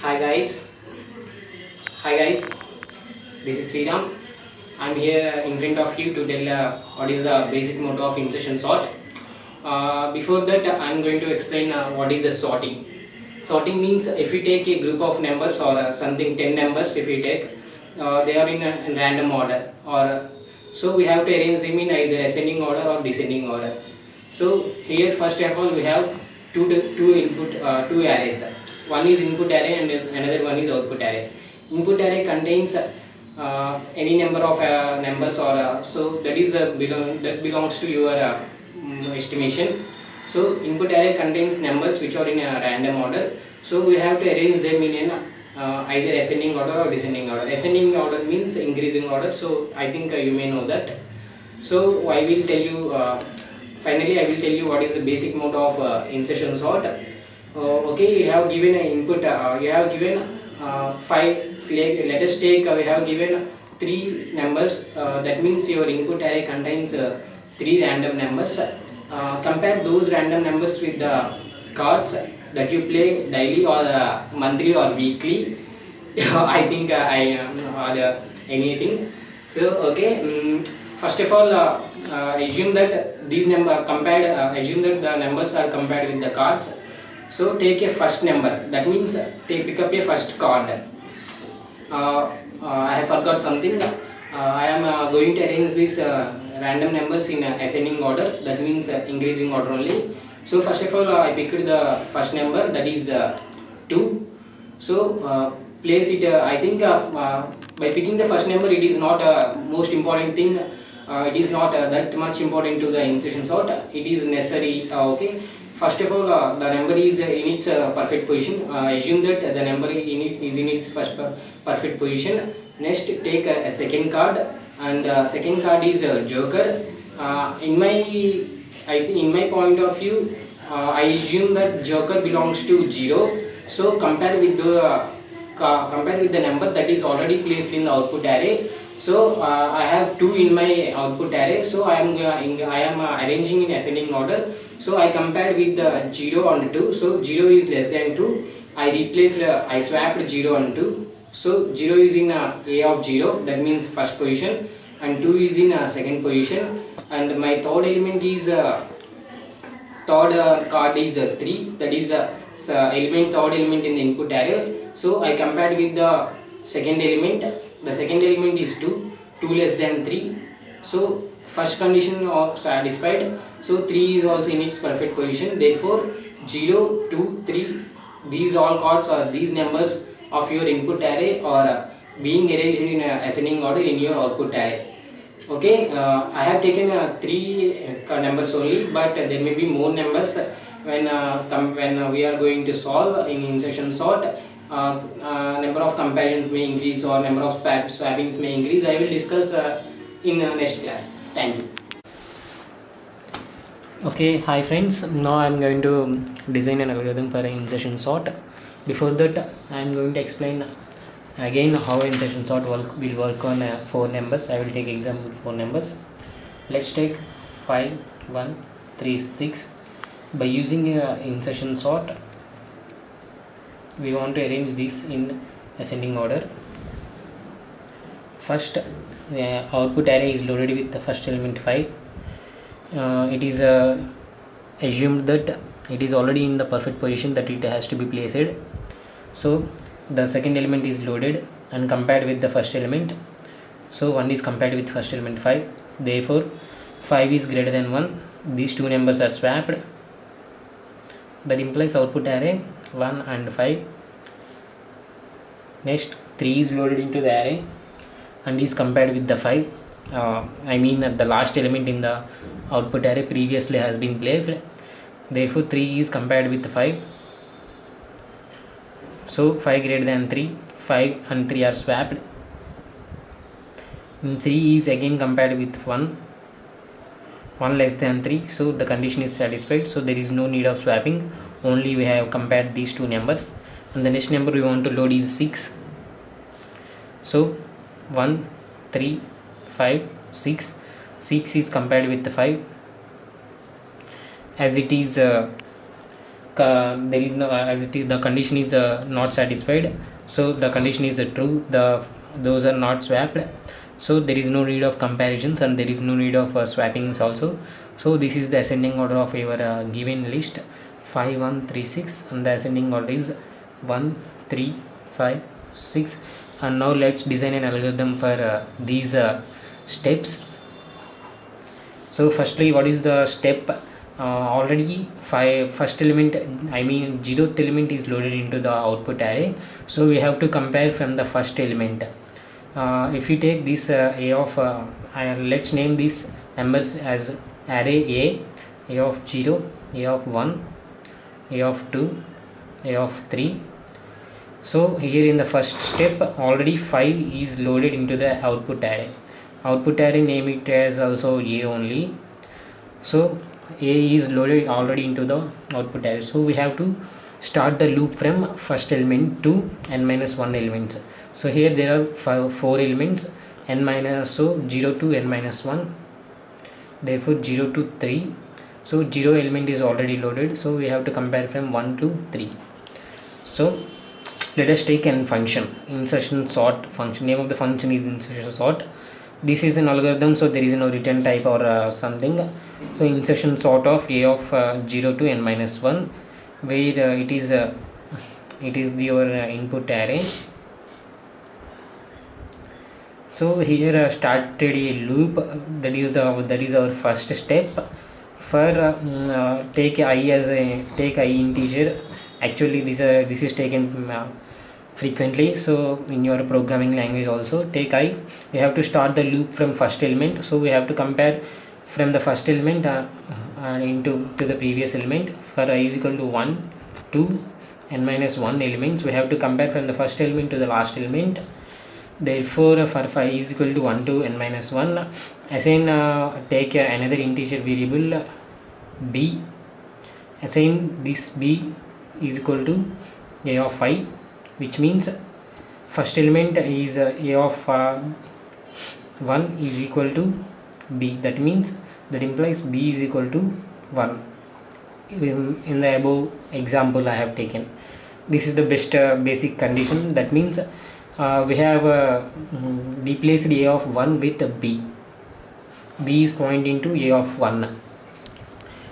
Hi guys, hi guys. This is Sriram. I'm here in front of you to tell what is the basic mode of insertion sort. Before that, I'm going to explain what is the sorting. Sorting means if we take a group of numbers or something 10 numbers, if we take, they are in random order, or so we have to arrange them in either ascending order or descending order. So here first of all we have two arrays. One is input array and another one is output array. Input array contains any number of numbers, or so that is that belongs to your estimation. So input array contains numbers which are in a random order, so we have to arrange them in an either ascending order or descending order. Ascending order means increasing order, so I think you may know that. So I will tell you finally I will tell you what is the basic mode of insertion sort. Okay, you have given an input, you have given 5, let us take, we have given 3 numbers, that means your input array contains 3 random numbers. Compare those random numbers with the cards that you play daily or monthly or weekly. I think or anything. So okay, first of all assume that these number compared, assume that the numbers are compared with the cards. So take a first number, that means pick up a first card. I have forgot something. I am going to arrange these random numbers in ascending order, that means increasing order only. So first of all I picked the first number, that is 2. So place it, I think by picking the first number, it is not most important thing. It is not that much important to the insertion sort. It is necessary. Okay, first of all the number is in its perfect position. Assume that the number is in its first perfect position. Next take a second card, and second card is a joker. In my point of view, I assume that joker belongs to 0. So compare with the number that is already placed in the output array. So I have 2 in my output array, so I am arranging in ascending order. So I compared with the 0 and 2. So 0 is less than 2. I swapped 0 and 2. So 0 is in A of 0, that means first position, and 2 is in second position, and my third element is third card is 3, that is third element in the input array. So I compared with the second element. The second element is 2 less than 3. So first condition satisfied. So 3 is also in its perfect position. Therefore 0, 2, 3, these all cards or these numbers of your input array are being arranged in ascending order in your output array. Okay, I have taken 3 numbers only, but there may be more numbers when we are going to solve in insertion sort. Number of comparisons may increase or number of swappings may increase. I will discuss in next class. Thank you. Okay, hi friends. Now I am going to design an algorithm for insertion sort. Before that, I am going to explain again how insertion sort will work on 4 numbers. I will take example 4 numbers. Let's take 5, 1, 3, 6. By using insertion sort, we want to arrange this in ascending order. First, output array is loaded with the first element 5. It is assumed that it is already in the perfect position that it has to be placed. So the second element is loaded and compared with the first element. So 1 is compared with first element 5. Therefore 5 is greater than 1. These two numbers are swapped. That implies output array 1 and 5. Next 3 is loaded into the array and is compared with the 5. The last element in the output array previously has been placed. Therefore 3 is compared with 5. So 5 greater than 3, 5 and 3 are swapped. And 3 is again compared with 1 less than 3. So the condition is satisfied. So there is no need of swapping. Only we have compared these two numbers. And the next number we want to load is 6. So 1, 3, 5, 6. 6 is compared with 5. As it is there is no as it is, the condition is not satisfied, so the condition is true, those are not swapped, so there is no need of comparisons and there is no need of swappings also. So this is the ascending order of your given list 5 1 3 6, and the ascending order is 1 3 5 6. And now let's design an algorithm for these steps. So firstly, what is the step? Already first element, I mean 0th element is loaded into the output array, so we have to compare from the first element. If you take this a of let's name these numbers as array a of 0, a of 1, a of 2, a of 3. So here in the first step already 5 is loaded into the output array. Output array, name it as also a only. So a is loaded already into the output array, so we have to start the loop from first element to n minus 1 elements. So here there are 4 elements, n minus, so 0 to n minus 1, therefore 0 to 3. So 0 element is already loaded, so we have to compare from 1 to 3. So let us take an function, insertion sort function. Name of the function is insertion sort. This is an algorithm, so there is no return type or something. So insertion sort of a of 0 to n minus 1, where it is your input array. So here started a loop, that is our first step. For take I integer. Actually this is taken frequently, so in your programming language also take I. We have to start the loop from first element, so we have to compare from the first element to the previous element. For I is equal to 1 2 n minus 1 elements, we have to compare from the first element to the last element. Therefore for phi is equal to 1 to n minus 1, assign take another integer variable b, assign this b is equal to a of phi, which means first element is a of 1 is equal to b, that implies b is equal to 1 in the above example I have taken. This is the best basic condition. That means we have replaced a of 1 with b is pointing to a of 1.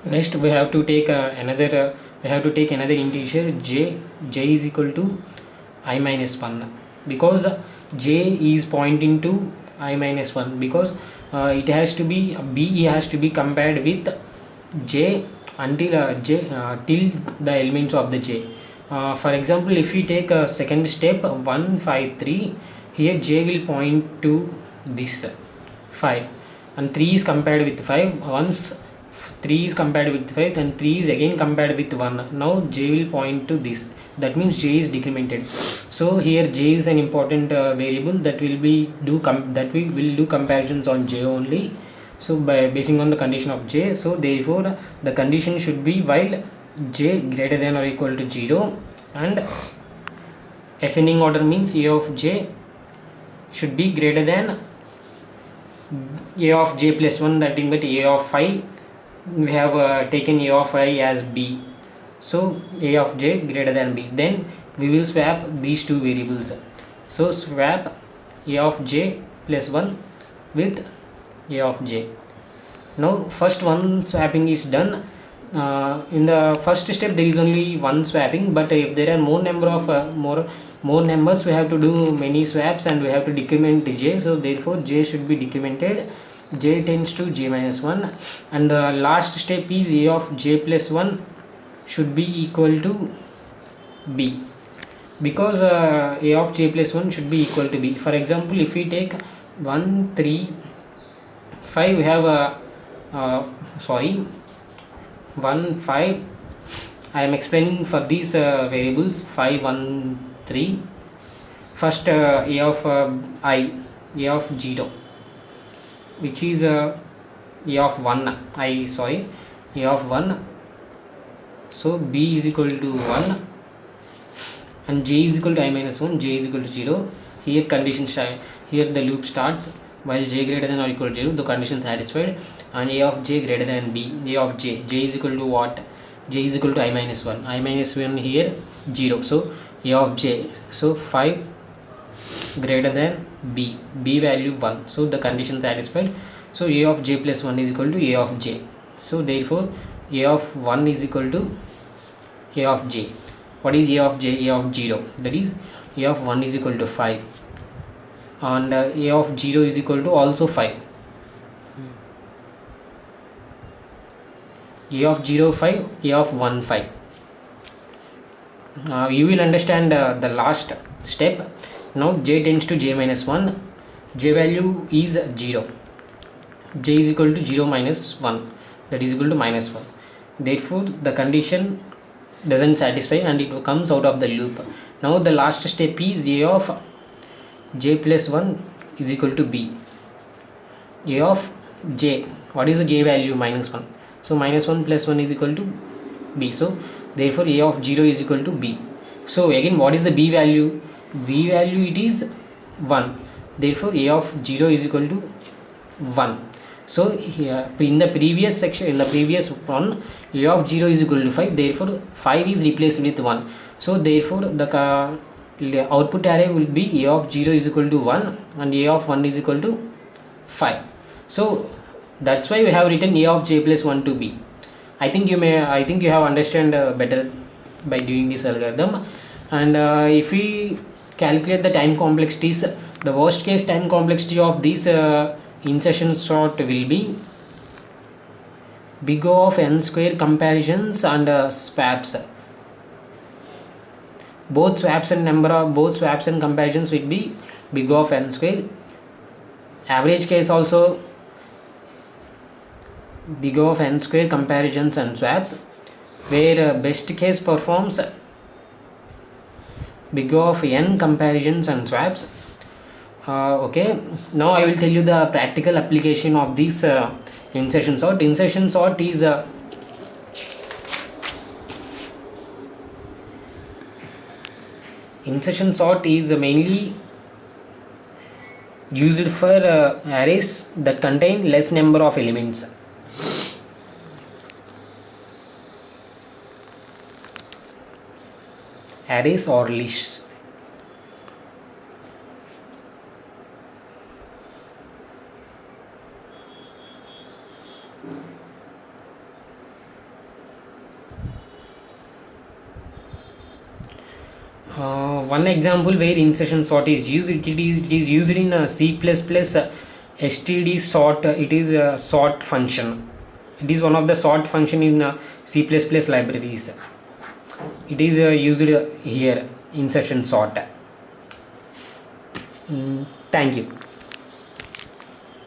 Next we have to take another integer j is equal to I minus 1, because j is pointing to I minus 1, because it has to be b has to be compared with j until till the elements of the j. For example, if we take a second step 1 5 3, here j will point to this 5 and 3 is compared with 5. Once 3 is compared with 5 and 3 is again compared with 1, now j will point to this, that means j is decremented. So here j is an important variable that we will do comparisons on j only, so by basing on the condition of j. So therefore the condition should be while j greater than or equal to 0, and ascending order means a of j should be greater than a of j plus 1, that is a of phi. We have taken a of I as b, so a of j greater than b. Then we will swap these two variables. So swap a of j plus 1 with a of j. Now first one swapping is done. In the first step there is only one swapping, but if there are more numbers, we have to do many swaps and we have to decrement j. So therefore j should be decremented, j tends to j minus 1, and the last step is a of j plus 1 should be equal to b, because a of j plus 1 should be equal to b. For example, if we take 1 3 5, we have 1 5. I am explaining for these variables 5 1 3. First a of I, a of 0, which is a of 1, a of 1. So b is equal to 1 and j is equal to I minus 1, j is equal to 0. Here condition here the loop starts while j greater than or equal to 0, the condition satisfied, and a of j greater than b, a of j is equal to what? j is equal to I minus 1. I minus 1 here 0. So a of j. So 5 greater than b. B value 1. So the condition satisfied. So a of j plus 1 is equal to a of j. So therefore a of 1 is equal to a of j. What is a of j? A of 0. That is a of 1 is equal to 5. And a of 0 is equal to also 5. A of 0 5, a of 1 5. You will understand the last step. Now j tends to j minus 1. J value is 0. J is equal to 0 minus 1. That is equal to minus 1. Therefore the condition doesn't satisfy and it comes out of the loop. Now the last step is a of j plus 1 is equal to b. A of j, what is the j value? Minus 1. So minus 1 plus 1 is equal to b. So therefore a of 0 is equal to b. So again, what is the b value? B value, it is 1. Therefore a of 0 is equal to 1. So here in the previous section, in the previous one, a of 0 is equal to 5. Therefore 5 is replaced with 1. So therefore the output array will be a of 0 is equal to 1 and a of 1 is equal to 5. So that's why we have written a of j plus 1 to b. I think you have understand better by doing this algorithm. And if we calculate the time complexities, the worst case time complexity of this insertion sort will be big O of n square comparisons and swaps. Both swaps and comparisons will be big O of n square. Average case also big O of n square comparisons and swaps, where best case performs big O of n comparisons and swaps. Okay, now I will tell you the practical application of this insertion sort. Insertion sort is mainly used for arrays that contain less number of elements. Arrays or lists. One example where insertion sort is used, it is used in C++ std sort. It is a sort function. It is one of the sort function in C++ libraries. It is used here, insertion sort. Thank you.